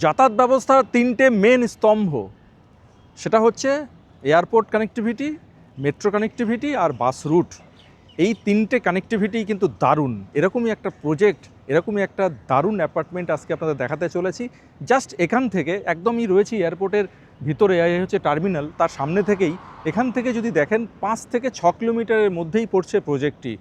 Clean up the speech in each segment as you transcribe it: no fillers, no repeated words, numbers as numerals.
যাতায়াত ব্যবস্থার তিনটে মেন স্তম্ভ, সেটা হচ্ছে এয়ারপোর্ট কানেক্টিভিটি, মেট্রো কানেক্টিভিটি আর বাস রুট। এই তিনটে কানেক্টিভিটি কিন্তু দারুণ। এরকমই একটা প্রজেক্ট, এরকমই একটা দারুণ অ্যাপার্টমেন্ট আজকে আপনাদের দেখাতে চলেছি। জাস্ট এখান থেকে একদমই রয়েছে এয়ারপোর্টের ভিতরে, এই হচ্ছে টার্মিনাল, তার সামনে থেকেই এখান থেকে যদি দেখেন 5 থেকে 6 কিলোমিটারের মধ্যেই পড়ছে প্রজেক্টটি।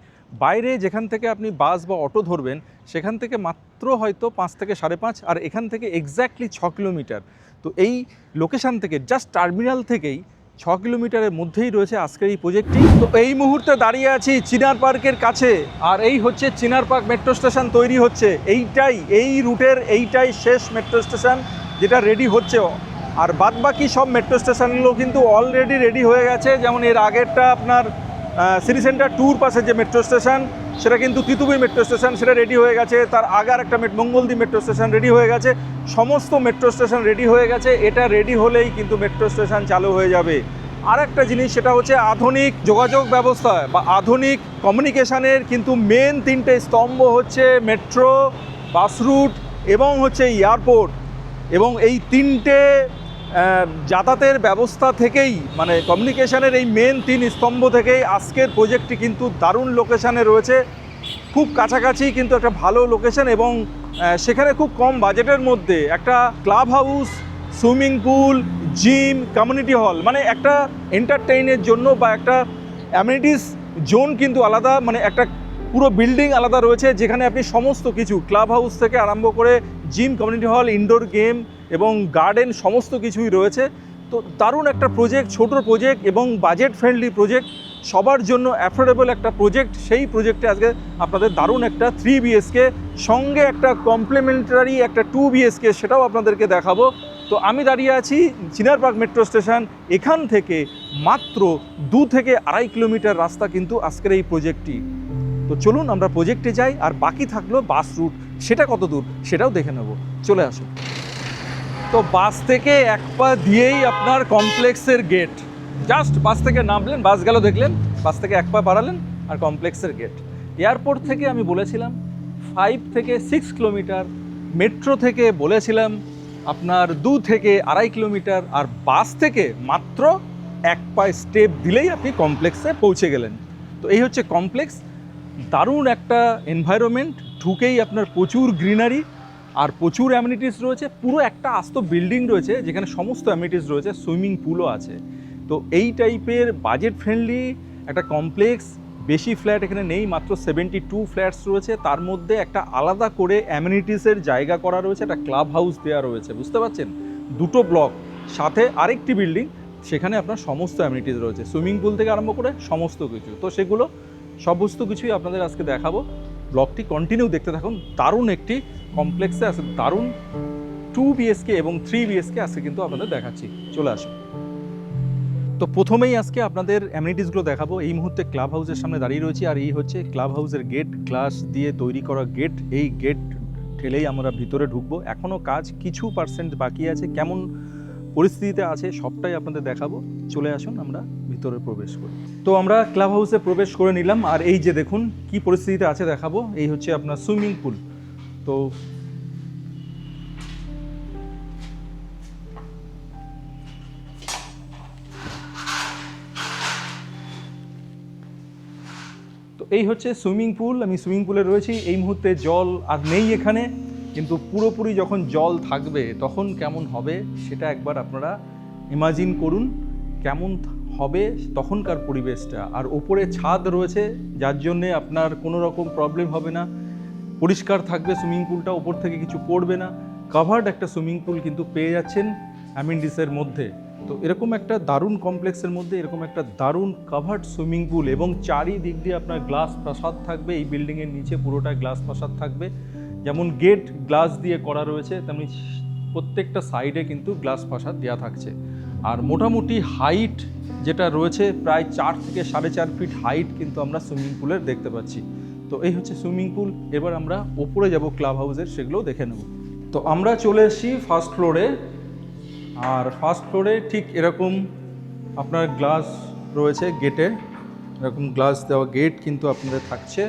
বাইরে যেখান থেকে আপনি বাস বা অটো ধরবেন সেখান থেকে মাত্র হয়তো 5 থেকে 5.5, আর এখান থেকে এক্স্যাক্টলি 6 কিলোমিটার। তো এই লোকেশান থেকে জাস্ট টার্মিনাল থেকেই 6 কিলোমিটারের মধ্যেই রয়েছে আজকের এই প্রজেক্টটি। তো এই মুহূর্তে দাঁড়িয়ে আছি চিনার পার্কের কাছে, আর এই হচ্ছে চিনার পার্ক মেট্রো স্টেশন তৈরি হচ্ছে। এই রুটের এইটাই শেষ মেট্রো স্টেশন যেটা রেডি হচ্ছে, আর বাদবাকি সব মেট্রো স্টেশনগুলো কিন্তু অলরেডি রেডি হয়ে গেছে। যেমন এর আগেরটা আপনার সিটি সেন্টার ট্যুর পাশে যে মেট্রো স্টেশন, সেটা কিন্তু তিতুবুই মেট্রো স্টেশন, সেটা রেডি হয়ে গেছে। তার আগার একটা মঙ্গলদী মেট্রো স্টেশন রেডি হয়ে গেছে। সমস্ত মেট্রো স্টেশন রেডি হয়ে গেছে। এটা রেডি হলেই কিন্তু মেট্রো স্টেশন চালু হয়ে যাবে। আর একটা জিনিস, সেটা হচ্ছে আধুনিক যোগাযোগ ব্যবস্থা বা আধুনিক কমিউনিকেশানের কিন্তু মেন তিনটে স্তম্ভ হচ্ছে মেট্রো, বাস রুট এবং হচ্ছে এয়ারপোর্ট। এবং এই তিনটে যাতায়াতের ব্যবস্থা থেকেই, মানে কমিউনিকেশানের এই মেন 3 স্তম্ভ থেকেই আজকের প্রজেক্টটি কিন্তু দারুণ লোকেশানে রয়েছে। খুব কাছাকাছি কিন্তু একটা ভালো লোকেশান, এবং সেখানে খুব কম বাজেটের মধ্যে একটা club house, swimming pool, gym, community hall, মানে একটা এন্টারটেইনের জন্য বা একটা অ্যামিনিটিস জোন কিন্তু আলাদা, মানে একটা পুরো বিল্ডিং আলাদা রয়েছে, যেখানে আপনি সমস্ত কিছু ক্লাব হাউস থেকে আরম্ভ করে gym, community hall, indoor game এবং গার্ডেন সমস্ত কিছুই রয়েছে। তো দারুণ একটা প্রজেক্ট, ছোট প্রজেক্ট এবং বাজেট ফ্রেন্ডলি প্রজেক্ট, সবার জন্য অ্যাফোর্ডেবল একটা প্রজেক্ট। সেই প্রজেক্টে আজকে আপনাদের দারুণ একটা 3 BHK সঙ্গে একটা কমপ্লিমেন্টারি একটা 2 BHK, সেটাও আপনাদেরকে দেখাবো। তো আমি দাঁড়িয়ে আছি চিনার পার্ক মেট্রো স্টেশন। এখান থেকে মাত্র 2 থেকে 2.5 কিলোমিটার রাস্তা কিন্তু আজকের এই প্রজেক্টটি। তো চলুন আমরা প্রজেক্টে যাই, আর বাকি থাকলো বাস রুট, সেটা কত দূর সেটাও দেখে নেব। চলে আসুন। তো বাস থেকে এক পা দিয়েই আপনার কমপ্লেক্সের গেট। জাস্ট বাস থেকে নামলেন, বাস গেল দেখলেন, বাস থেকে এক পা বাড়ালেন আর কমপ্লেক্সের গেট। এয়ারপোর্ট থেকে আমি বলেছিলাম 5 থেকে 6 কিলোমিটার, মেট্রো থেকে বলেছিলাম আপনার 2 থেকে 2.5 কিলোমিটার, আর বাস থেকে মাত্র এক পা স্টেপ দিলেই আপনি কমপ্লেক্সে পৌঁছে গেলেন। তো এই হচ্ছে কমপ্লেক্স। দারুণ একটা এনভায়রনমেন্ট, ঢুকেই আপনার প্রচুর গ্রিনারি আর প্রচুর অ্যামিনিটিস রয়েছে। পুরো একটা আস্ত বিল্ডিং রয়েছে যেখানে সমস্ত অ্যামিনিটিস রয়েছে, সুইমিং পুলও আছে। তো এই টাইপের বাজেট ফ্রেন্ডলি একটা কমপ্লেক্স, বেশি ফ্ল্যাট এখানে নেই, মাত্র 72 ফ্ল্যাটস রয়েছে। তার মধ্যে একটা আলাদা করে অ্যামিনিটিসের জায়গা করা রয়েছে, একটা ক্লাব হাউস দেওয়া রয়েছে, বুঝতে পারছেন? 2টো ব্লক, সাথে আরেকটি বিল্ডিং, সেখানে আপনার সমস্ত অ্যামিনিটিস রয়েছে, সুইমিং পুল থেকে আরম্ভ করে সমস্ত কিছু। তো সেগুলো সমস্ত কিছুই আপনাদের আজকে দেখাবো। ব্লগটি কন্টিনিউ দেখতে থাকুন। দারুণ একটি কমপ্লেক্সে আছে, দারুণ 2 BHK এবং 3 BHK আজকে কিন্তু আপনাদের দেখাচ্ছি। চলে আসুন। তো প্রথমেই আজকে আপনাদের অ্যামিনিটিসগুলো দেখাবো। এই মুহূর্তে ক্লাব হাউসের সামনে দাঁড়িয়ে রয়েছি, আর এই হচ্ছে ক্লাব হাউসের গেট, গ্লাস দিয়ে তৈরি করা গেট। এই গেট ঠেলেই আমরা ভিতরে ঢুকবো। এখনও কাজ কিছু পার্সেন্ট বাকি আছে, কেমন পরিস্থিতিতে আছে সবটাই আপনাদের দেখাবো। চলে আসুন, আমরা ভিতরে প্রবেশ করি। তো আমরা ক্লাব হাউসে প্রবেশ করে নিলাম, আর এই যে দেখুন কি পরিস্থিতিতে আছে দেখাবো। এই হচ্ছে আপনার সুইমিং পুল। তো এই হচ্ছে সুইমিং পুল। আমি সুইমিং পুলে রয়েছি এই মুহূর্তে। জল আর নেই এখানে, কিন্তু পুরোপুরি যখন জল থাকবে তখন কেমন হবে সেটা একবার আপনারা ইমাজিন করুন, কেমন হবে তখনকার পরিবেশটা। আর ওপরে ছাদ রয়েছে, যার জন্যে আপনার কোনো রকম প্রবলেম হবে না, পরিষ্কার থাকবে সুইমিং পুলটা, ওপর থেকে কিছু পড়বে না। কাভার্ড একটা সুইমিং পুল কিন্তু পেয়ে যাচ্ছেন অ্যামিনিটিসের মধ্যে। তো এরকম একটা দারুণ কমপ্লেক্সের মধ্যে এরকম একটা দারুণ কাভার্ড সুইমিং পুল, এবং চারিদিক দিয়ে আপনার গ্লাস প্রাসাদ থাকবে। এই বিল্ডিংয়ের নিচে পুরোটা গ্লাস প্রাসাদ থাকবে। যেমন গেট গ্লাস দিয়ে করা রয়েছে, তেমনি প্রত্যেকটা সাইডে কিন্তু গ্লাস প্রাসাদ দেওয়া থাকছে। আর মোটামুটি হাইট যেটা রয়েছে প্রায় 4 থেকে 4.5 ফিট হাইট কিন্তু আমরা সুইমিং পুলের দেখতে পাচ্ছি। তো এই হচ্ছে সুইমিং পুল। এবার আমরা ওপরে যাব ক্লাব হাউসের, সেগুলোও দেখে নেব। তো আমরা চলে এসেছি ফার্স্ট ফ্লোরে, আর ফার্স্ট ফ্লোরে ঠিক এরকম আপনার গ্লাস রয়েছে গেটে, এরকম গ্লাস দেওয়া গেট কিন্তু আপনাদের থাকছে।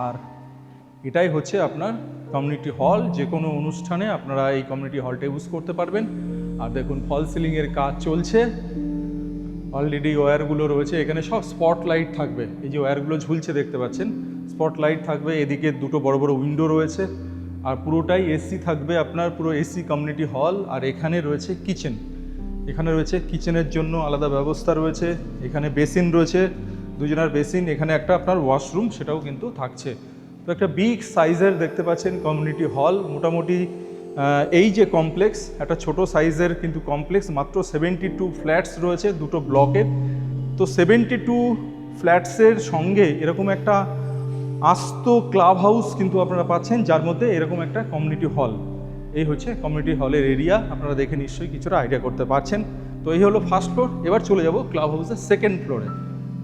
আর এটাই হচ্ছে আপনার কমিউনিটি হল। যে কোনো অনুষ্ঠানে আপনারা এই কমিউনিটি হলটা ইউজ করতে পারবেন। আর দেখুন ফল সিলিংয়ের কাজ চলছে, অলরেডি ওয়্যারগুলো রয়েছে এখানে, সব স্পট লাইট থাকবে। এই যে ওয়্যারগুলো ঝুলছে দেখতে পাচ্ছেন, স্পট লাইট থাকবে। এদিকে দুটো বড় বড় উইন্ডো রয়েছে, আর পুরোটাই এসি থাকবে আপনার, পুরো এসি কমিউনিটি হল। আর এখানে রয়েছে কিচেন, এখানে রয়েছে কিচেনের জন্য আলাদা ব্যবস্থা রয়েছে। এখানে বেসিন রয়েছে, দুজনের বেসিন। এখানে একটা আপনার ওয়াশরুম সেটাও কিন্তু থাকছে। তো একটা বিগ সাইজের দেখতে পাচ্ছেন কমিউনিটি হল। মোটামুটি এই যে কমপ্লেক্স, একটা ছোট সাইজের কিন্তু কমপ্লেক্স, মাত্র 72 ফ্ল্যাটস রয়েছে দুটো ব্লকের। তো 72 ফ্ল্যাটসের সঙ্গে এরকম একটা আস্ত ক্লাব হাউস কিন্তু আপনারা পাচ্ছেন, যার মধ্যে এরকম একটা কমিউনিটি হল। এই হচ্ছে কমিউনিটি হলের এরিয়া, আপনারা দেখে নিশ্চয়ই কিছুটা আইডিয়া করতে পারছেন। তো এই হলো ফার্স্ট ফ্লোর। এবার চলে যাব ক্লাব হাউসের সেকেন্ড ফ্লোরে।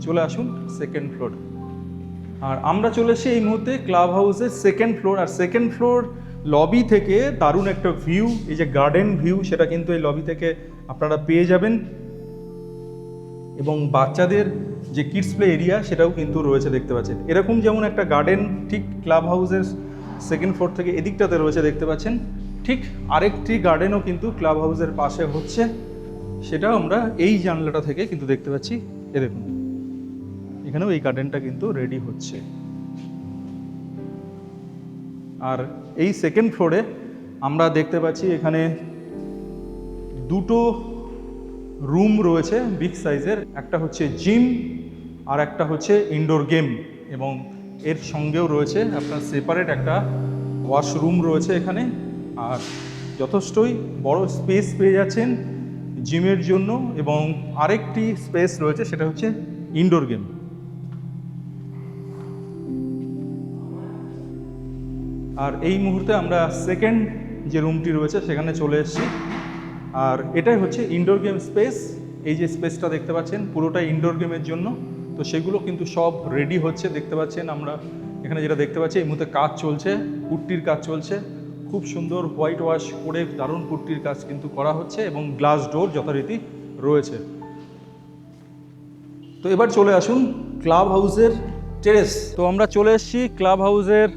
চলে আসুন সেকেন্ড ফ্লোর। আর আমরা চলে এসেছি এই মুহূর্তে ক্লাব হাউসের সেকেন্ড ফ্লোর। আর সেকেন্ড ফ্লোর লবি থেকে দারুণ একটা ভিউ, এই যে গার্ডেন ভিউ, সেটা কিন্তু এই লবি থেকে আপনারা পেয়ে যাবেন। এবং বাচ্চাদের যে কিডস প্লে এরিয়া সেটাও কিন্তু রয়েছে দেখতে পাচ্ছেন। এরকম যেমন একটা গার্ডেন ঠিক ক্লাব হাউসের সেকেন্ড ফ্লোর থেকে এদিকটাতে রয়েছে দেখতে পাচ্ছেন, ঠিক আরেকটি গার্ডেনও কিন্তু ক্লাব হাউসের পাশে হচ্ছে, সেটাও আমরা এই জানলাটা থেকে কিন্তু দেখতে পাচ্ছি। এ দেখুন, এখানেও এই গার্ডেনটা কিন্তু রেডি হচ্ছে। আর এই সেকেন্ড ফ্লোরে আমরা দেখতে পাচ্ছি এখানে দুটো রুম রয়েছে বিগ সাইজের, একটা হচ্ছে জিম আর একটা হচ্ছে ইনডোর গেম, এবং এর সঙ্গেও রয়েছে আপনার সেপারেট একটা ওয়াশরুম রয়েছে এখানে। আর যথেষ্টই বড় স্পেস পেয়ে যাচ্ছেন জিমের জন্য, এবং আরেকটি স্পেস রয়েছে সেটা হচ্ছে ইনডোর গেম। আর এই মুহূর্তে আমরা সেকেন্ড যে রুমটি রয়েছে সেখানে চলে এসেছি। আর এটাই হচ্ছে ইনডোর গেম স্পেস। এই যে স্পেসটা দেখতে পাচ্ছেন পুরোটাই ইনডোর গেমের জন্য। তো সেগুলো কিন্তু সব রেডি হচ্ছে দেখতে পাচ্ছেন। আমরা এখানে যেটা দেখতে পাচ্ছি, এই মুহূর্তে কাজ চলছে, পুট্টির কাজ চলছে। খুব সুন্দর হোয়াইট ওয়াশ করে দারুণ পুট্টির কাজ কিন্তু করা হচ্ছে, এবং গ্লাস ডোর যথারীতি রয়েছে। তো এবার চলে আসুন ক্লাব হাউসের টেরেস। তো আমরা চলে এসেছি ক্লাব হাউসের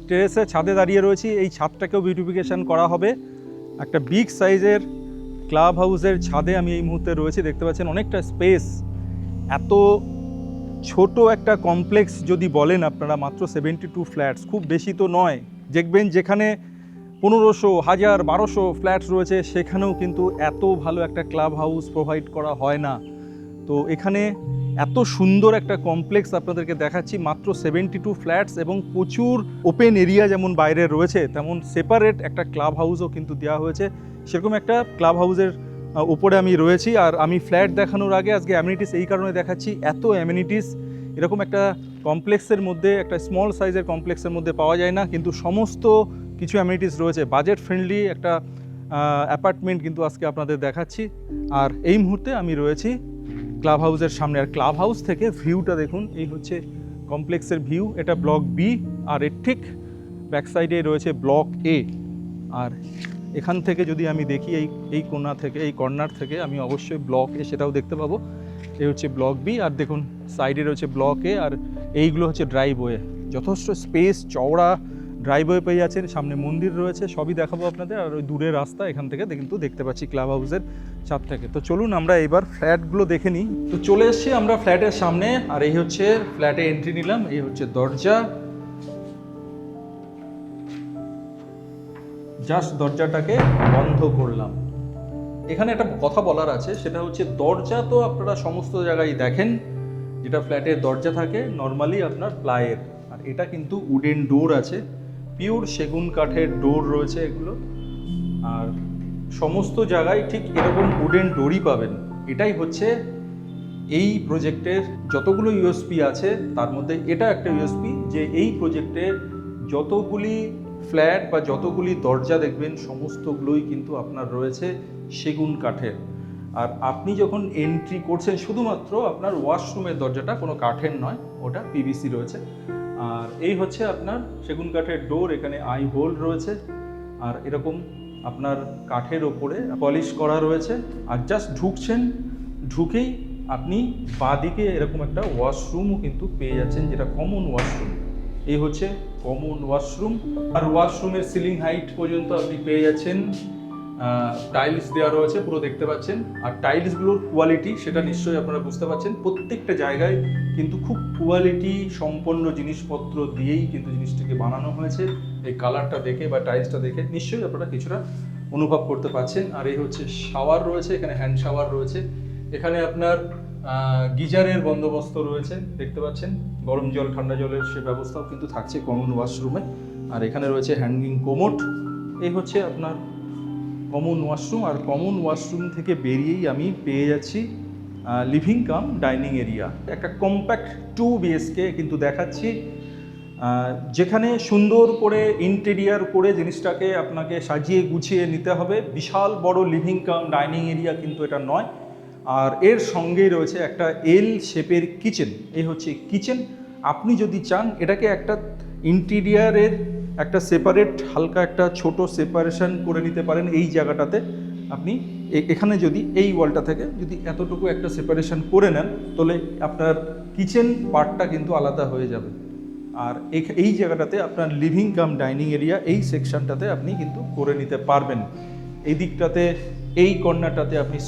টেরেসে, ছাদে দাঁড়িয়ে রয়েছি। এই ছাদটাকেও বিউটিফিকেশন করা হবে। একটা বিগ সাইজের ক্লাব হাউসের ছাদে আমি এই মুহূর্তে রয়েছি, দেখতে পাচ্ছেন অনেকটা স্পেস। এত ছোট একটা কমপ্লেক্স যদি বলেন আপনারা, মাত্র 72 ফ্ল্যাটস, খুব বেশি তো নয়। দেখবেন যেখানে 1500, 1000, 1200 ফ্ল্যাটস রয়েছে, সেখানেও কিন্তু এত ভালো একটা ক্লাব হাউস প্রোভাইড করা হয় না। তো এখানে এত সুন্দর একটা কমপ্লেক্স আপনাদেরকে দেখাচ্ছি, মাত্র 72 ফ্ল্যাটস, এবং প্রচুর ওপেন এরিয়া যেমন বাইরে রয়েছে, তেমন সেপারেট একটা ক্লাব হাউসও কিন্তু দেওয়া হয়েছে। সেরকম একটা ক্লাব হাউসের উপরে আমি রয়েছি। আর আমি ফ্ল্যাট দেখানোর আগে আজকে অ্যামিনিটিস এই কারণে দেখাচ্ছি, এত অ্যামিনিটিস এরকম একটা কমপ্লেক্সের মধ্যে, একটা স্মল সাইজের কমপ্লেক্সের মধ্যে পাওয়া যায় না। কিন্তু সমস্ত কিছু অ্যামিনিটিস রয়েছে, বাজেট ফ্রেন্ডলি একটা অ্যাপার্টমেন্ট কিন্তু আজকে আপনাদের দেখাচ্ছি। আর এই মুহূর্তে আমি রয়েছি ক্লাব হাউসের সামনে। আর ক্লাব হাউস থেকে ভিউটা দেখুন, এই হচ্ছে কমপ্লেক্সের ভিউ। এটা ব্লক বি, আর এর ঠিক ব্যাক সাইডে রয়েছে ব্লক এ। আর এখান থেকে যদি আমি দেখি, এই কোণা থেকে, এই কর্নার থেকে আমি অবশ্যই ব্লক এ সেটাও দেখতে পাবো। এই হচ্ছে ব্লক বি, আর দেখুন সাইডে রয়েছে ব্লক এ। আর এইগুলো হচ্ছে ড্রাইভওয়ে, যথেষ্ট স্পেস, চওড়া ড্রাইভওয়ে পেয়ে যাচ্ছেন, সামনে মন্দির রয়েছে, সবই দেখাবো আপনাদের। আর ওই দূরের রাস্তা এখান থেকে কিন্তু দেখতে পাচ্ছি ক্লাব হাউসের ছাদ থেকে। তো চলুন আমরা এবার ফ্ল্যাটগুলো দেখে নিই। তো চলে এসেছি আমরা ফ্ল্যাটের সামনে, আর এই হচ্ছে ফ্ল্যাটে এন্ট্রি নিলাম। এই হচ্ছে দরজা, জাস্ট দরজাটাকে বন্ধ করলাম। এখানে একটা কথা বলার আছে, সেটা হচ্ছে দরজা তো আপনারা সমস্ত জায়গায় দেখেন, যেটা ফ্ল্যাটের দরজা থাকে নর্মালি আপনার প্লাইয়ের, আর এটা কিন্তু উডেন ডোর আছে, পিওর সেগুন কাঠের ডোর রয়েছে এগুলো। আর সমস্ত জায়গায় ঠিক এরকম উডেন ডোরই পাবেন। এটাই হচ্ছে এই প্রজেক্টের যতগুলো ইউএসপি আছে তার মধ্যে এটা একটা ইউএসপি, যে এই প্রজেক্টের যতগুলি ফ্ল্যাট বা যতগুলি দরজা দেখবেন সমস্তগুলোই কিন্তু আপনার রয়েছে সেগুন কাঠের। আর আপনি যখন এন্ট্রি করছেন, শুধুমাত্র আপনার ওয়াশরুমের দরজাটা কোনো কাঠের নয়, ওটা পিভিসি রয়েছে। আর এই হচ্ছে আপনার সেগুন কাঠের ডোর, এখানে আই হোল রয়েছে, আর এরকম আপনার কাঠের ওপরে পলিশ করা রয়েছে। আর জাস্ট ঢুকছেন, ঢুকেই আপনি বাঁদিকে এরকম একটা ওয়াশরুমও কিন্তু পেয়ে যাচ্ছেন, যেটা কমন ওয়াশরুম। এই হচ্ছে কমন ওয়াশরুম, আর ওয়াশরুমের সিলিং হাইট পর্যন্ত আপনি পেয়ে যাচ্ছেন টাইলস দেওয়া রয়েছে, পুরো দেখতে পাচ্ছেন। আর টাইলসগুলোর কোয়ালিটি সেটা নিশ্চয়ই আপনারা বুঝতে পারছেন, প্রত্যেকটা জায়গায় কিন্তু খুব কোয়ালিটি সম্পন্ন জিনিসপত্র দিয়েই কিন্তু জিনিসটিকে বানানো হয়েছে। এই কালারটা দেখে বা টাইলসটা দেখে নিশ্চয়ই আপনারা কিছুটা অনুভব করতে পারছেন। আর এই হচ্ছে শাওয়ার রয়েছে, এখানে হ্যান্ড শাওয়ার রয়েছে, এখানে আপনার গিজারের বন্দোবস্ত রয়েছে, দেখতে পাচ্ছেন গরম জল ঠান্ডা জলের সে ব্যবস্থাও কিন্তু থাকছে কমন ওয়াশরুমে। আর এখানে রয়েছে হ্যাঙ্গিং কোমোড। এই হচ্ছে আপনার কমন ওয়াশরুম। আর কমন ওয়াশরুম থেকে বেরিয়েই আমি পেয়ে যাচ্ছি লিভিং কাম ডাইনিং এরিয়া, একটা কম্প্যাক্ট 2 BHK কিন্তু দেখাচ্ছি, যেখানে সুন্দর করে ইন্টেরিয়ার করে জিনিসটাকে আপনাকে সাজিয়ে গুছিয়ে নিতে হবে। বিশাল বড় লিভিং কাম ডাইনিং এরিয়া কিন্তু এটা নয়। আর এর সঙ্গেই রয়েছে একটা এল শেপের কিচেন। এই হচ্ছে কিচেন। আপনি যদি চান এটাকে একটা ইন্টেরিয়ারের একটা সেপারেট হালকা একটা ছোট সেপারেশন করে নিতে পারেন এই জায়গাটাতে। আপনি এখানে যদি এই ওয়ালটা থেকে যদি এতটুকু একটা সেপারেশন করে নেন, তাহলে আপনার কিচেন পার্টটা কিন্তু আলাদা হয়ে যাবে। আর এই জায়গাটাতে আপনার লিভিং কাম ডাইনিং এরিয়া এই সেকশনটাতে আপনি কিন্তু করে নিতে পারবেন। এই দিকটাতে এই কর্নারটাতে আপনি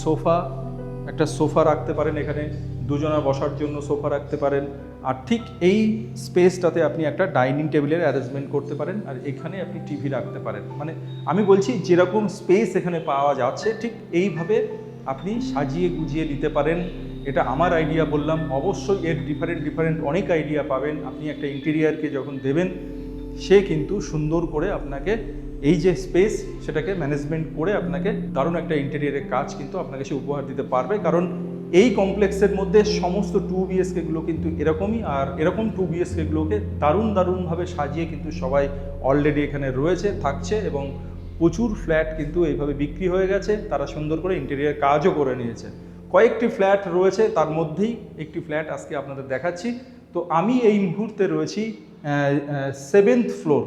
একটা সোফা রাখতে পারেন, এখানে দুজনা বসার জন্য সোফা রাখতে পারেন। আর ঠিক এই স্পেসটাতে আপনি একটা ডাইনিং টেবিলের অ্যারেঞ্জমেন্ট করতে পারেন, আর এখানে আপনি টিভি রাখতে পারেন। মানে আমি বলছি যেরকম স্পেস এখানে পাওয়া যাচ্ছে ঠিক এইভাবে আপনি সাজিয়ে গুজিয়ে নিতে পারেন। এটা আমার আইডিয়া বললাম, অবশ্যই এর ডিফারেন্ট অনেক আইডিয়া পাবেন। আপনি একটা ইন্টেরিয়ারকে যখন দেবেন, সে কিন্তু সুন্দর করে আপনাকে এই যে স্পেস সেটাকে ম্যানেজমেন্ট করে আপনাকে দারুণ একটা ইন্টেরিয়ারের কাজ কিন্তু আপনাকে সে উপহার দিতে পারবে। কারণ এই কমপ্লেক্সের মধ্যে সমস্ত 2 BHKগুলো কিন্তু এরকমই। আর এরকম 2 BHKগুলোকে দারুণভাবে সাজিয়ে কিন্তু সবাই অলরেডি এখানে রয়েছে, থাকছে, এবং প্রচুর ফ্ল্যাট কিন্তু এইভাবে বিক্রি হয়ে গেছে। তারা সুন্দর করে ইন্টেরিয়ার কাজও করে নিয়েছে। কয়েকটি ফ্ল্যাট রয়েছে, তার মধ্যেই একটি ফ্ল্যাট আজকে আপনাদের দেখাচ্ছি। তো আমি এই মুহূর্তে রয়েছি 7th ফ্লোর,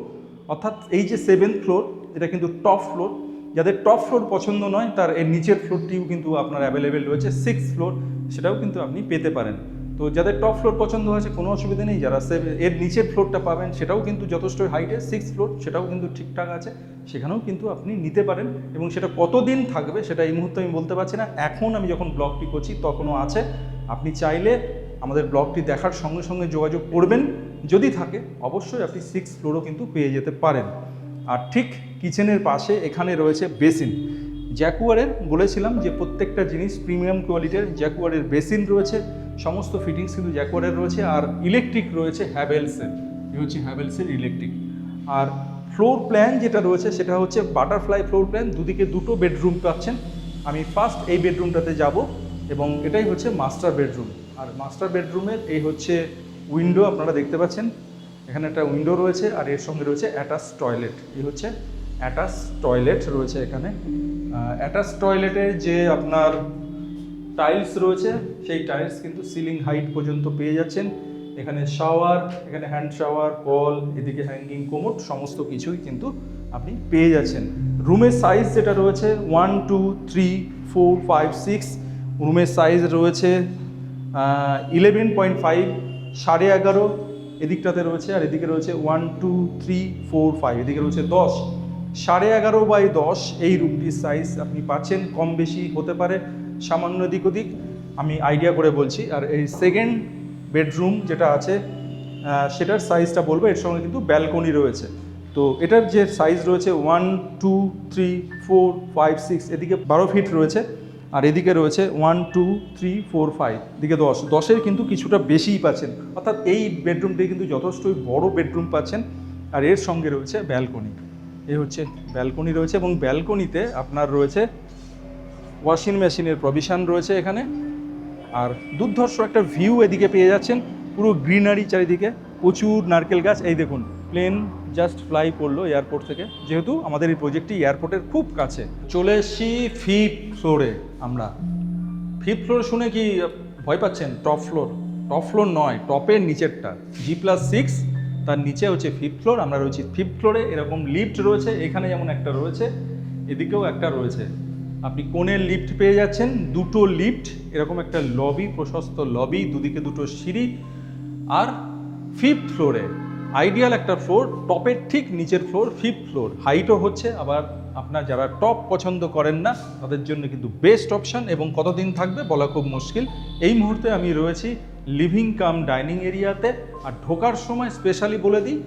অর্থাৎ এই যে 7th ফ্লোর এটা কিন্তু টপ ফ্লোর। যাদের টপ ফ্লোর পছন্দ নয় তার এর নিচের ফ্লোরটিও কিন্তু আপনার অ্যাভেলেবেল রয়েছে, 6th ফ্লোর, সেটাও কিন্তু আপনি পেতে পারেন। তো যাদের টপ ফ্লোর পছন্দ হয়েছে কোনো অসুবিধা নেই, যারা এর নিচের ফ্লোরটা পাবেন সেটাও কিন্তু যথেষ্ট হাইটে, 6th ফ্লোর, সেটাও কিন্তু ঠিকঠাক আছে, সেখানেও কিন্তু আপনি নিতে পারেন। এবং সেটা কতদিন থাকবে সেটা এই মুহূর্তে আমি বলতে পারছি না, এখন আমি যখন ব্লগটি করছি তখনও আছে। আপনি চাইলে আমাদের ব্লগটি দেখার সঙ্গে সঙ্গে যোগাযোগ করবেন, যদি থাকে অবশ্যই আপনি 6th ফ্লোরও কিন্তু পেয়ে যেতে পারেন। আর ঠিক কিচেনের পাশে এখানে রয়েছে বেসিন। জ্যাকুয়ারের বলেছিলাম যে প্রত্যেকটা জিনিস প্রিমিয়াম কোয়ালিটির, জ্যাকুয়ারের বেসিন রয়েছে, সমস্ত ফিটিংস কিন্তু জ্যাকুয়ারের রয়েছে। আর ইলেকট্রিক রয়েছে হ্যাভেলসের, এই হচ্ছে হ্যাভেলসের ইলেকট্রিক। আর ফ্লোর প্ল্যান যেটা রয়েছে সেটা হচ্ছে বাটারফ্লাই ফ্লোর প্ল্যান, দুদিকে দুটো বেডরুম পাচ্ছেন। আমি ফার্স্ট এই বেডরুমটাতে যাব, এবং এটাই হচ্ছে মাস্টার বেডরুম। আর মাস্টার বেডরুমের এই হচ্ছে উইন্ডো, আপনারা দেখতে পাচ্ছেন এখানে একটা উইন্ডো রয়েছে, আর এর সঙ্গে রয়েছে অ্যাটাচ টয়লেট। এই হচ্ছে অ্যাটাচ টয়লেট রয়েছে এখানে। অ্যাটাচ টয়লেটের যে আপনার টাইলস রয়েছে সেই টাইলস কিন্তু সিলিং হাইট পর্যন্ত পেয়ে যাচ্ছেন। এখানে শাওয়ার, এখানে হ্যান্ড শাওয়ার, কল, এদিকে হ্যাঙ্গিং কোমোড, সমস্ত কিছুই কিন্তু আপনি পেয়ে যাচ্ছেন। রুমের সাইজ যেটা রয়েছে 1 2 3 4 5 6, রুমের সাইজ রয়েছে 11.5, 11.5 এদিকটাতে রয়েছে। আর এদিকে রয়েছে 1 2 3 4 5, এদিকে রয়েছে 10। 11.5x10 এই রুমটির সাইজ আপনি পাচ্ছেন। কম বেশি হতে পারে, সামান্য এদিক ওদিক, আমি আইডিয়া করে বলছি। আর এই সেকেন্ড বেডরুম যেটা আছে সেটার সাইজটা বলবো, এর সঙ্গে কিন্তু ব্যালকনি রয়েছে। তো এটার যে সাইজ রয়েছে 1 2 3 4 5 6, এদিকে 12 ফিট রয়েছে, আর এদিকে রয়েছে 1 2 3 4 5, এদিকে 10-10-এর কিন্তু কিছুটা বেশিই পাচ্ছেন। অর্থাৎ এই বেডরুমটি কিন্তু যথেষ্টই বড় বেডরুম পাচ্ছেন। আর এর সঙ্গে রয়েছে ব্যালকনি, এই হচ্ছে ব্যালকনি রয়েছে, এবং ব্যালকনিতে আপনার রয়েছে ওয়াশিং মেশিনের প্রভিশন রয়েছে এখানে। আর দুর্ধর্ষ একটা ভিউ এদিকে পেয়ে যাচ্ছেন, পুরো গ্রিনারি চারিদিকে, প্রচুর নারকেল গাছ। এই দেখুন প্লেন জাস্ট ফ্লাই করলো এয়ারপোর্ট থেকে, যেহেতু আমাদের এই প্রজেক্টটি এয়ারপোর্টের খুব কাছে। চলে এসেছি 5th ফ্লোরে। আমরা 5th ফ্লোর শুনে কি ভয় পাচ্ছেন? টপ ফ্লোর, টপ ফ্লোর নয়, টপের নিচেরটা, G+6, তার নিচে হচ্ছে 5th ফ্লোর। আমরা রয়েছি 5th ফ্লোরে। এরকম লিফট রয়েছে, এখানে যেমন একটা রয়েছে, এদিকেও একটা রয়েছে। আপনি কোণের লিফট পেয়ে যাচ্ছেন, দুটো লিফট, এরকম একটা লবি, প্রশস্ত লবি, দুদিকে দুটো সিঁড়ি। আর 5th ফ্লোরে আইডিয়াল একটা ফ্লোর, টপের ঠিক নিচের ফ্লোর, 5th ফ্লোর, হাইটও হচ্ছে। আবার আপনার যারা টপ পছন্দ করেন না তাদের জন্য কিন্তু বেস্ট অপশন, এবং কতদিন থাকবে বলা খুব মুশকিল। এই মুহূর্তে আমি রয়েছি লিভিং কাম ডাইনিং এরিয়াতে। আর ঢোকার সময় স্পেশালি বলে দিই,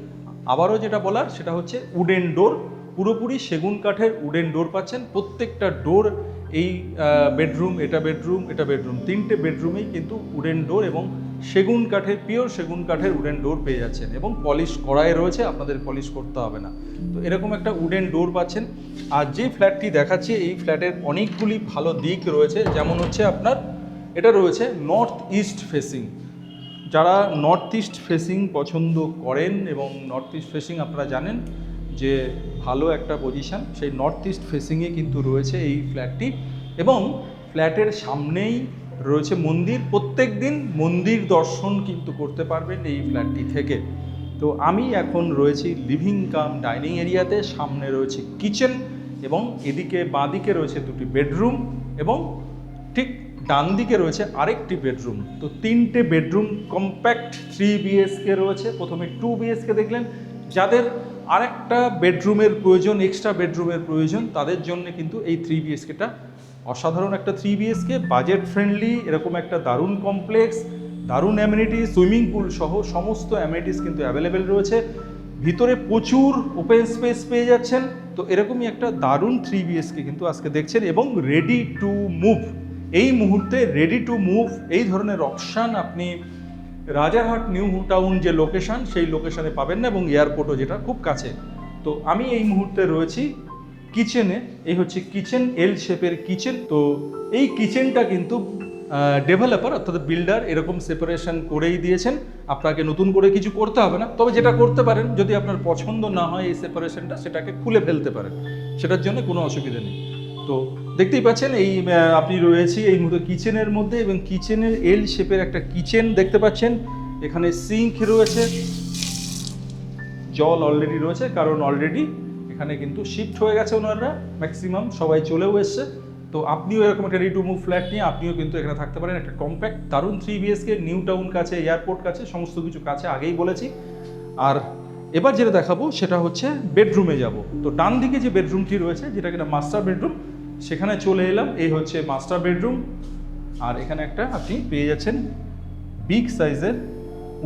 আবারও যেটা বলার সেটা হচ্ছে উডেন ডোর, পুরোপুরি সেগুন কাঠের উডেন ডোর পাচ্ছেন। প্রত্যেকটা ডোর, এই বেডরুম, এটা বেডরুম, এটা বেডরুম, 3টে বেডরুমেই কিন্তু উডেন ডোর এবং সেগুন কাঠের, পিওর সেগুন কাঠের উডেন ডোর পেয়ে যাচ্ছেন, এবং পলিশ করাই রয়েছে, আপনাদের পলিশ করতে হবে না। তো এরকম একটা উডেন ডোর পাচ্ছেন। আর যে ফ্ল্যাটটি দেখাচ্ছি, এই ফ্ল্যাটের অনেকগুলি ভালো দিক রয়েছে। যেমন হচ্ছে আপনার এটা রয়েছে নর্থ ইস্ট ফেসিং। যারা নর্থ ইস্ট ফেসিং পছন্দ করেন, এবং নর্থ ইস্ট ফেসিং আপনারা জানেন যে ভালো একটা পজিশন, সেই নর্থ ইস্ট ফেসিংয়ে কিন্তু রয়েছে এই ফ্ল্যাটটি। এবং ফ্ল্যাটের সামনেই রয়েছে মন্দির, প্রত্যেক দিন মন্দির দর্শন কিন্তু করতে পারবেন এই ফ্ল্যাটটি থেকে। তো আমি এখন রয়েছি লিভিং কাম ডাইনিং এরিয়াতে, সামনে রয়েছে কিচেন, এবং এদিকে বাঁদিকে রয়েছে 2টি বেডরুম, এবং ঠিক ডান দিকে রয়েছে আরেকটি বেডরুম। তো 3টে বেডরুম, কম্প্যাক্ট 3 বিএসকে রয়েছে। প্রথমে 2 বিএসকে দেখলেন, যাদের আরেকটা বেডরুমের প্রয়োজন, এক্সট্রা বেডরুমের প্রয়োজন, তাদের জন্য কিন্তু এই 3 বিএসকেটা অসাধারণ একটা 3 বিএসকে, বাজেট ফ্রেন্ডলি, এরকম একটা দারুণ কমপ্লেক্স, দারুণ অ্যামিনিটিস, সুইমিং পুল সহ সমস্ত অ্যামিনিটিস কিন্তু অ্যাভেলেবেল রয়েছে। ভিতরে প্রচুর ওপেন স্পেস পেয়ে যাচ্ছেন। তো এরকমই একটা দারুণ 3 বিএসকে কিন্তু আজকে দেখছেন, এবং রেডি টু মুভ। এই মুহূর্তে রেডি টু মুভ এই ধরনের অপশান আপনি রাজারহাট নিউ টাউন যে লোকেশান, সেই লোকেশানে পাবেন না, এবং এয়ারপোর্টও যেটা খুব কাছে। তো আমি এই মুহূর্তে রয়েছি কিচেনে। এই হচ্ছে কিচেন, এল শেপের কিচেন। তো এই কিচেনটা কিন্তু ডেভেলপার অর্থাৎ বিল্ডার এরকম সেপারেশন করেই দিয়েছেন, আপনাকে নতুন করে কিছু করতে হবে না। তবে যেটা করতে পারেন, যদি আপনার পছন্দ না হয় এই সেপারেশনটা, সেটাকে খুলে ফেলতে পারেন, সেটার জন্য কোনো অসুবিধা নেই। তো দেখতেই পাচ্ছেন এই আপনি রয়েছি এই মুহূর্তে কিচেনের মধ্যে, এবং কিচেনের এল শেপের একটা কিচেন দেখতে পাচ্ছেন। এখানে সিঙ্ক রয়েছে, জল অলরেডি রয়েছে, কারণ অলরেডি এখানে কিন্তু শিফট হয়ে গেছে ওনারা, ম্যাক্সিমাম সবাই চলেও এসছে। তো আপনিও এরকম একটা রেডি টু মুভ ফ্ল্যাট নিয়ে আপনিও কিন্তু এখানে থাকতে পারেন। একটা কম্প্যাক্ট দারুণ 3 বিএসকে, নিউ টাউন কাছে, এয়ারপোর্ট কাছে, সমস্ত কিছু কাছে, আগেই বলেছি। আর এবার যেটা দেখাবো সেটা হচ্ছে বেডরুমে যাব। তো ডান দিকে যে বেডরুমটি রয়েছে, যেটা কিনা মাস্টার বেডরুম, সেখানে চলে এলাম। এই হচ্ছে মাস্টার বেডরুম। আর এখানে একটা আপনি পেয়ে যাচ্ছেন বিগ সাইজের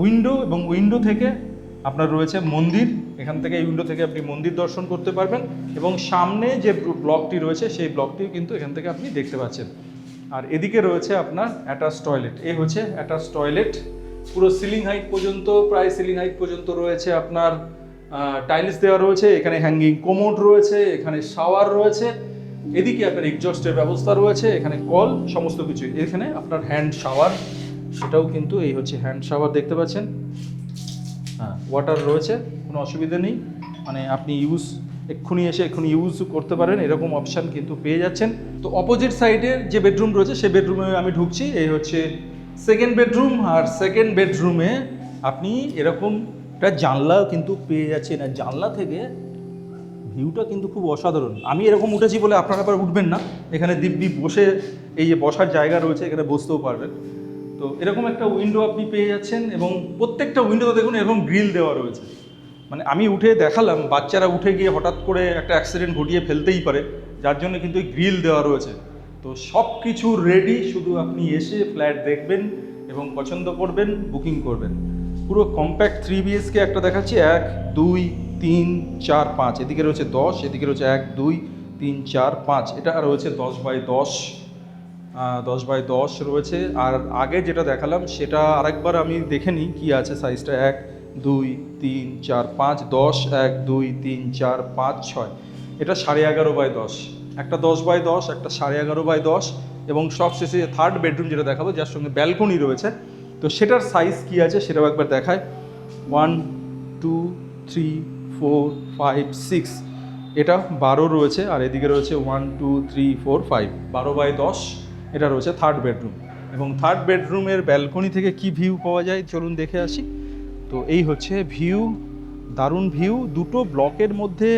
উইন্ডো, এবং উইন্ডো থেকে আপনার রয়েছে মন্দির। এখান থেকে এই উইন্ডো থেকে আপনি মন্দির দর্শন করতে পারবেন, এবং সামনে যে ব্লকটি রয়েছে সেই ব্লকটিও কিন্তু এখান থেকে আপনি দেখতে পাচ্ছেন। আর এদিকে রয়েছে আপনার অ্যাটাচ টয়লেট। এই হচ্ছে অ্যাটাচ টয়লেট, পুরো সিলিং হাইট পর্যন্ত, প্রায় সিলিং হাইট পর্যন্ত রয়েছে আপনার টাইলস দেওয়া রয়েছে। এখানে হ্যাঙ্গিং কোমোড রয়েছে, এখানে শাওয়ার রয়েছে, এদিকে আপনার এক্সজস্টের ব্যবস্থা রয়েছে, এখানে কল, সমস্ত কিছু। এখানে আপনার হ্যান্ড শাওয়ার, সেটাও কিন্তু এই হচ্ছে হ্যান্ড শাওয়ার দেখতে পাচ্ছেন। হ্যাঁ, ওয়াটার রয়েছে, কোনো অসুবিধা নেই, মানে আপনি এক্ষুনি ইউজ করতে পারেন, এরকম অপশান কিন্তু পেয়ে যাচ্ছেন। তো অপোজিট সাইডের যে বেডরুম রয়েছে সেই বেডরুমে আমি ঢুকছি। এই হচ্ছে সেকেন্ড বেডরুম। আর সেকেন্ড বেডরুমে আপনি এরকম একটা জানলাও কিন্তু পেয়ে যাচ্ছেন। আর জানলা থেকে ভিউটা কিন্তু খুব অসাধারণ। আমি এরকম উঠেছি বলে আপনারা আবার উঠবেন না, এখানে দিব্যি বসে, এই যে বসার জায়গা রয়েছে, এখানে বসতেও পারবেন। তো এরকম একটা উইন্ডো আপনি পেয়ে যাচ্ছেন, এবং প্রত্যেকটা উইন্ডোতে দেখুন এরকম গ্রিল দেওয়া রয়েছে। মানে আমি উঠে দেখালাম, বাচ্চারা উঠে গিয়ে হঠাৎ করে একটা অ্যাক্সিডেন্ট ঘটিয়ে ফেলতেই পারে, যার জন্য কিন্তু গ্রিল দেওয়া রয়েছে। তো সব কিছু রেডি, শুধু আপনি এসে ফ্ল্যাট দেখবেন এবং পছন্দ করবেন, বুকিং করবেন। পুরো কম্প্যাক্ট 3 বিএসকে একটা দেখাচ্ছি, 1 2 3 4 5, এদিকে রয়েছে 10, এদিকে রয়েছে 1 2 3 4 5, এটা রয়েছে 10x10, 10x10 রয়েছে। আর আগে যেটা দেখালাম সেটা আরেকবার আমি দেখে নিই কী আছে সাইজটা। 1 2 3 4 5 10, 1 2 3 4 5 6, এটা 11.5x10, একটা 10x10, একটা 11.5x10, এবং সবশেষে থার্ড বেডরুম যেটা দেখাবো, যার সঙ্গে ব্যালকনি রয়েছে। তো সেটার সাইজ কী আছে সেটাও একবার দেখায়। 1 2 3 4 5 6, এটা 12 রয়েছে। আর এদিকে রয়েছে 1 2 3 4 5, 12x10, এটা রয়েছে থার্ড বেডরুম। এবং থার্ড বেডরুমের ব্যালকনি থেকে কি ভিউ পাওয়া যায় চলুন দেখে আসি। তো এই হচ্ছে ভিউ, দারুণ ভিউ। দুটো ব্লকের মধ্যে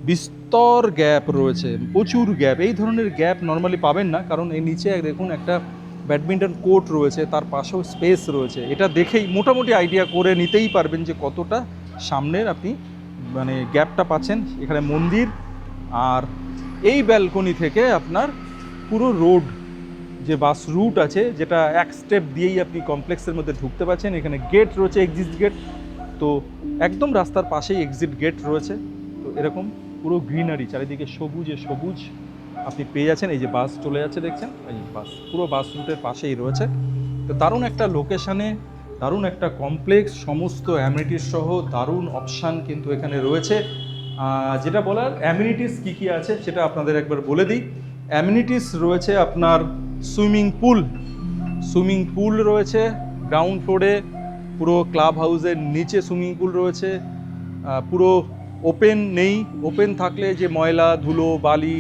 বিস্তর গ্যাপ রয়েছে, প্রচুর গ্যাপ। এই ধরনের গ্যাপ নর্মালি পাবেন না, কারণ এই নিচে দেখুন একটা ব্যাডমিন্টন কোর্ট রয়েছে, তার পাশেও স্পেস রয়েছে। এটা দেখেই মোটামুটি আইডিয়া করে নিতেই পারবেন যে কতটা সামনের আপনি মানে গ্যাপটা পাচ্ছেন। এখানে মন্দির, আর এই ব্যালকনি থেকে আপনার পুরো রোড যে বাস রুট আছে, যেটা এক স্টেপ দিয়েই আপনি কমপ্লেক্সের মধ্যে ঢুকতে পারছেন। এখানে গেট রয়েছে, এক্সিট গেট, তো একদম রাস্তার পাশেই এক্সিট গেট রয়েছে। তো এরকম পুরো গ্রিনারি, চারিদিকে সবুজে সবুজ আপনি পেয়ে যাচ্ছেন। এই যে বাস চলে যাচ্ছে দেখছেন, এই বাস পুরো বাস রুটের পাশেই রয়েছে। তো দারুণ একটা লোকেশানে, দারুণ একটা কমপ্লেক্স, সমস্ত অ্যামিনিটিস সহ দারুণ অপশান কিন্তু এখানে রয়েছে। যেটা বলার অ্যামিনিটিস কী কী আছে সেটা আপনাদের একবার বলে দিই। অ্যামিনিটিস রয়েছে আপনার সুইমিং পুল রয়েছে গ্রাউন্ড ফ্লোরে, পুরো ক্লাব হাউসের নিচে সুইমিং পুল রয়েছে। পুরো ওপেন নেই, ওপেন থাকলে যে ময়লা ধুলো বালি,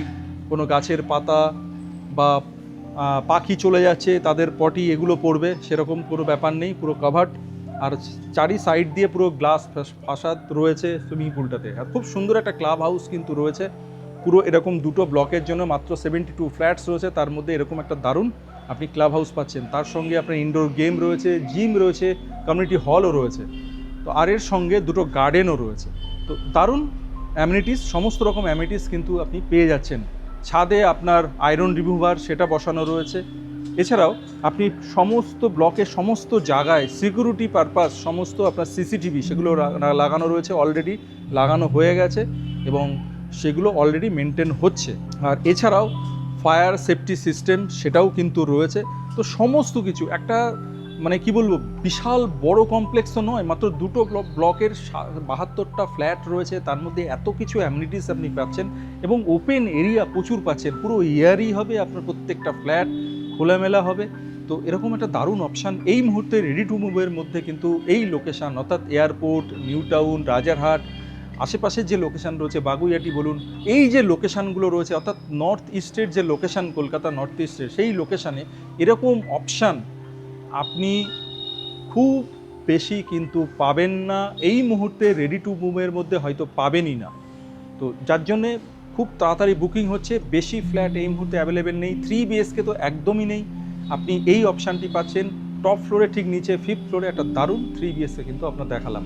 কোনো গাছের পাতা বা পাখি চলে যাচ্ছে তাদের পটি এগুলো পড়বে, সেরকম কোনো ব্যাপার নেই, পুরো কাভার্ড। আর চারি সাইড দিয়ে পুরো গ্লাস ফাসাদ রয়েছে সুইমিং পুলটাতে। আর খুব সুন্দর একটা ক্লাব হাউস কিন্তু রয়েছে। পুরো এরকম দুটো ব্লকের জন্য মাত্র 72 ফ্ল্যাটস রয়েছে, তার মধ্যে এরকম একটা দারুণ আপনি ক্লাব হাউস পাচ্ছেন। তার সঙ্গে আপনার ইনডোর গেম রয়েছে, জিম রয়েছে, কমিউনিটি হলও রয়েছে। তো আর এর সঙ্গে দুটো গার্ডেনও রয়েছে। তো দারুণ অ্যামিনিটিস, সমস্ত রকম অ্যামিনিটিস কিন্তু আপনি পেয়ে যাচ্ছেন। ছাদে আপনার আয়রন রিমুভার সেটা বসানো রয়েছে। এছাড়াও আপনি সমস্ত ব্লকের সমস্ত জায়গায় সিকিউরিটি পারপাস সমস্ত আপনার সিসিটিভি সেগুলো লাগানো রয়েছে, অলরেডি লাগানো হয়ে গেছে এবং সেগুলো অলরেডি মেনটেন হচ্ছে। আর এছাড়াও ফায়ার সেফটি সিস্টেম সেটাও কিন্তু রয়েছে। তো সমস্ত কিছু একটা মানে কি বলবো, বিশাল বড় কমপ্লেক্স তো নয়, মাত্র দুটো ব্লকের 72টা ফ্ল্যাট রয়েছে, তার মধ্যে এত কিছু অ্যামিনিটিস আপনি পাচ্ছেন এবং ওপেন এরিয়া প্রচুর পাচ্ছেন। পুরো এয়ারই হবে আপনার প্রত্যেকটা ফ্ল্যাট, খোলামেলা হবে। তো এরকম একটা দারুণ অপশান এই মুহূর্তে রেডি টু মুভের মধ্যে কিন্তু এই লোকেশান, অর্থাৎ এয়ারপোর্ট, নিউ টাউন, রাজারহাট, আশেপাশের যে লোকেশান রয়েছে বাগুইয়াটি বলুন, এই যে লোকেশানগুলো রয়েছে অর্থাৎ নর্থ ইস্টের যে লোকেশান, কলকাতা নর্থ ইস্টের সেই লোকেশানে এরকম অপশান আপনি খুব বেশি কিন্তু পাবেন না। এই মুহূর্তে রেডি টু মুভের মধ্যে হয়তো পাবেনই না। তো যার জন্যে খুব তাড়াতাড়ি বুকিং হচ্ছে। বেশি ফ্ল্যাট এই মুহূর্তে অ্যাভেলেবেল নেই, 3 BHK তো একদমই নেই। আপনি এই অপশানটি পাচ্ছেন টপ ফ্লোরে, ঠিক নিচে 5th ফ্লোরে একটা দারুণ 3 BHK কিন্তু আপনার দেখালাম।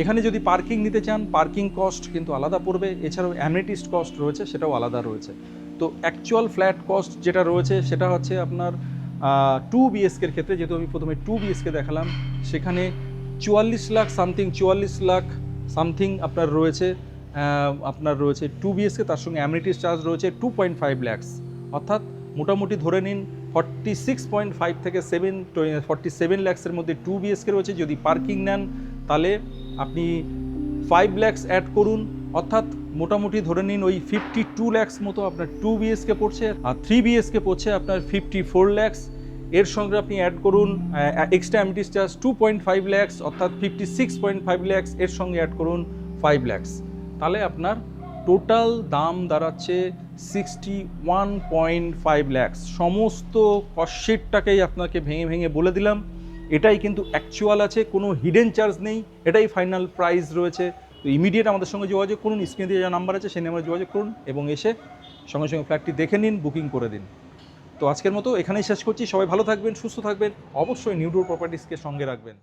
এখানে যদি পার্কিং নিতে চান, পার্কিং কস্ট কিন্তু আলাদা পড়বে। এছাড়াও অ্যামিনিটিস কস্ট রয়েছে, সেটাও আলাদা রয়েছে। তো অ্যাকচুয়াল ফ্ল্যাট কস্ট যেটা রয়েছে সেটা হচ্ছে আপনার 2 BHKর ক্ষেত্রে, যেহেতু আমি প্রথমে 2 BHK দেখালাম, সেখানে 44 লাখ সামথিং আপনার রয়েছে। 2 BHK, তার সঙ্গে অ্যামিনিটিস চার্জ রয়েছে 2.5 lakhs, অর্থাৎ মোটামুটি ধরে নিন 46.5 থেকে 47 lakhsের মধ্যে 2 BHK রয়েছে। যদি পার্কিং নেন তাহলে আপনি 5 lakhs অ্যাড করুন, অর্থাৎ মোটামুটি ধরে নিন ওই 52 lakhs মতো আপনার 2 BHK পড়ছে। আর 3 BHK পড়ছে আপনার 54 lakhs। এর সঙ্গে আপনি অ্যাড করুন এক্সট্রা অ্যামিনিটিস চার্জ 2.5 lakhs, অর্থাৎ 56.5 lakhs। এর সঙ্গে অ্যাড করুন 5 lakhs, তাহলে আপনার টোটাল দাম দাঁড়াচ্ছে 61.5 lakhs। সমস্ত কস্টশিটটাকেই আপনাকে ভেঙে ভেঙে বলে দিলাম। এটাই কিন্তু অ্যাকচুয়াল আছে, কোনো হিডেন চার্জ নেই, এটাই ফাইনাল প্রাইস রয়েছে। তো ইমিডিয়েট আমাদের সঙ্গে যোগাযোগ করুন, স্ক্রিনে দিয়ে যা নাম্বার আছে সেই নাম্বারে যোগাযোগ করুন এবং এসে সঙ্গে সঙ্গে ফ্ল্যাটটি দেখে নিন, বুকিং করে দিন। তো আজকের মতো এখানেই শেষ করছি। সবাই ভালো থাকবেন, সুস্থ থাকবেন, অবশ্যই নিউ ডোর প্রপার্টিসকে সঙ্গে রাখবেন।